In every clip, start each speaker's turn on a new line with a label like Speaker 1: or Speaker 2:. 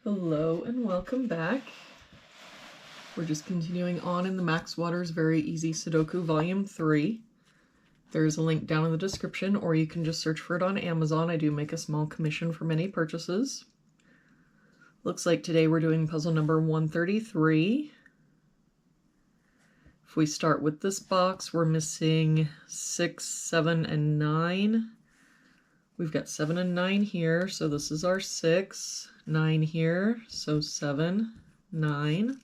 Speaker 1: Hello and welcome back. We're just continuing on in the Max Waters Very Easy Sudoku Volume 3. There's a link down in the description, or you can just search for it on Amazon. I do make a small commission for many purchases. Looks like today we're doing puzzle number 133. If we start with this box, we're missing 6, 7, and 9. We've got 7 and 9 here, so this is our 6, 9 here, so 7, 9.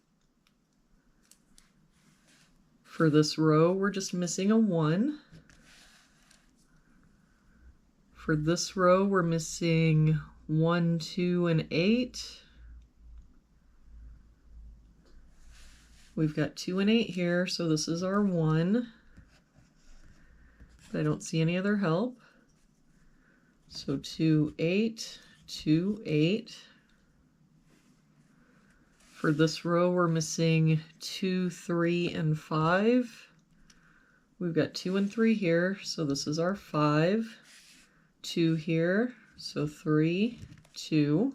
Speaker 1: For this row, we're just missing a 1. For this row, we're missing 1, 2, and 8. We've got 2 and 8 here, so this is our 1. But I don't see any other help. So 2, 8, 2, 8. For this row, we're missing 2, 3, and 5. We've got 2 and 3 here, so this is our 5. 2 here, so 3, 2.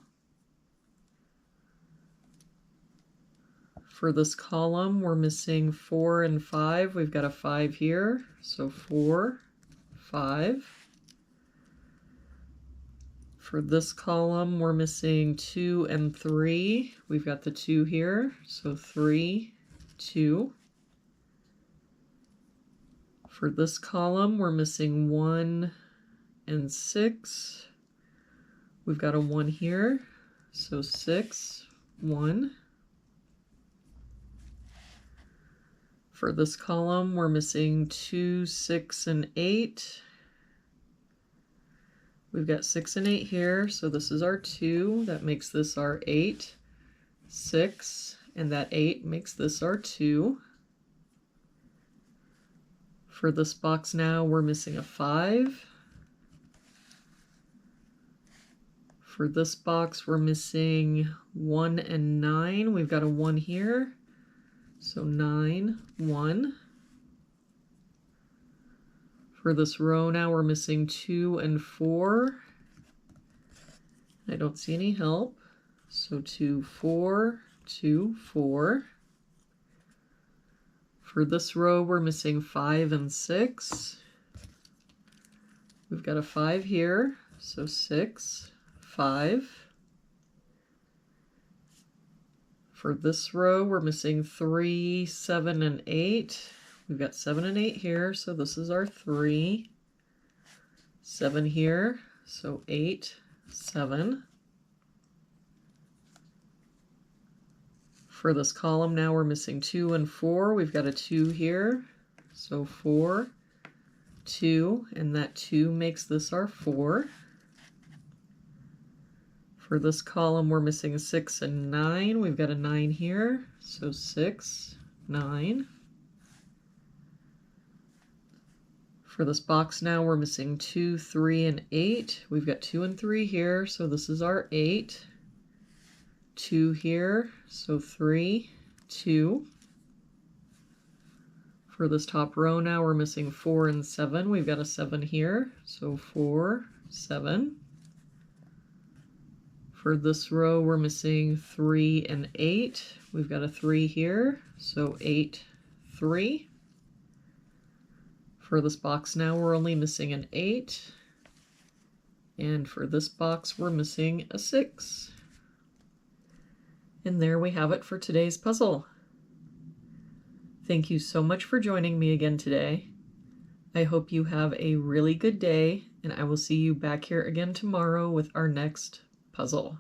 Speaker 1: For this column, we're missing 4 and 5. We've got a 5 here, so 4, 5. For this column, we're missing 2 and 3. We've got the 2 here, so 3, 2. For this column, we're missing 1 and 6. We've got a 1 here, so 6, 1. For this column, we're missing 2, 6, and 8. We've got 6 and 8 here, so this is our 2. That makes this our 8, 6, and that 8 makes this our 2. For this box now, we're missing a 5. For this box, we're missing 1 and 9. We've got a 1 here, so 9, 1. For this row now, we're missing 2 and 4. I don't see any help, so 2, 4, 2, 4. For this row, we're missing 5 and 6. We've got a 5 here, so 6, 5. For this row, we're missing 3, 7, and 8. We've got 7 and 8 here, so this is our 3. 7 here, so 8, 7. For this column now, we're missing 2 and 4. We've got a 2 here, so 4, 2, and that 2 makes this our 4. For this column, we're missing 6 and 9. We've got a 9 here, so 6, 9. For this box now, we're missing 2, 3, and 8. We've got 2 and 3 here, so this is our 8. 2 here, so 3, 2. For this top row now, we're missing 4 and 7. We've got a 7 here, so 4, 7. For this row, we're missing 3 and 8. We've got a 3 here, so 8, 3. For this box now, we're only missing an 8. And for this box, we're missing a 6. And there we have it for today's puzzle. Thank you so much for joining me again today. I hope you have a really good day, and I will see you back here again tomorrow with our next puzzle.